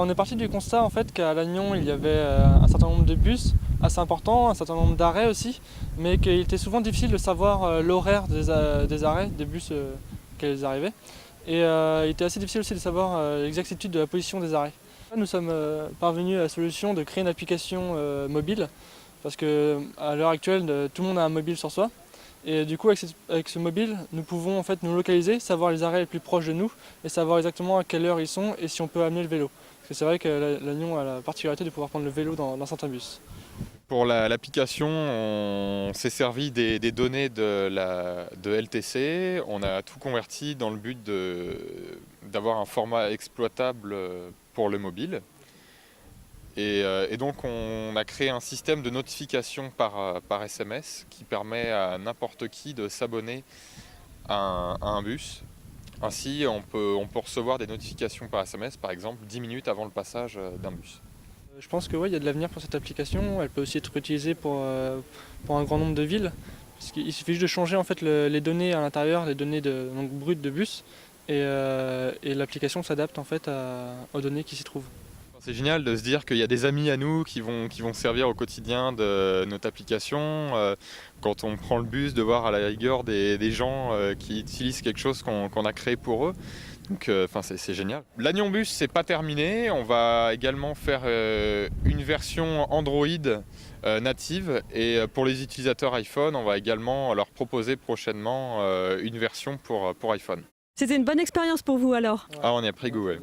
On est parti du constat en fait qu'à Lannion il y avait un certain nombre de bus assez importants, un certain nombre d'arrêts aussi, mais qu'il était souvent difficile de savoir l'horaire des arrêts, des bus qu'elles arrivaient. Et il était assez difficile aussi de savoir l'exactitude de la position des arrêts. Nous sommes parvenus à la solution de créer une application mobile, parce qu'à l'heure actuelle tout le monde a un mobile sur soi. Et du coup, avec ce mobile, nous pouvons en fait nous localiser, savoir les arrêts les plus proches de nous et savoir exactement à quelle heure ils sont et si on peut amener le vélo. Parce que c'est vrai que Lannion a la particularité de pouvoir prendre le vélo dans certains bus. Pour l'application, on s'est servi des données de LTC. On a tout converti dans le but d'avoir un format exploitable pour le mobile. Et donc on a créé un système de notification par SMS qui permet à n'importe qui de s'abonner à un bus. Ainsi, on peut recevoir des notifications par SMS, par exemple 10 minutes avant le passage d'un bus. Je pense que ouais, il y a de l'avenir pour cette application. Elle peut aussi être utilisée pour un grand nombre de villes. Parce qu'il suffit juste de changer en fait les données à l'intérieur, les données donc, brutes de bus, et l'application s'adapte en fait aux données qui s'y trouvent. C'est génial de se dire qu'il y a des amis à nous qui vont servir au quotidien de notre application. Quand on prend le bus, de voir à la rigueur des gens qui utilisent quelque chose qu'on a créé pour eux. Donc c'est génial. Lannion Bus, c'est pas terminé. On va également faire une version Android native. Et pour les utilisateurs iPhone, on va également leur proposer prochainement une version pour iPhone. C'était une bonne expérience pour vous alors? Ah, on y a pris goût, ouais.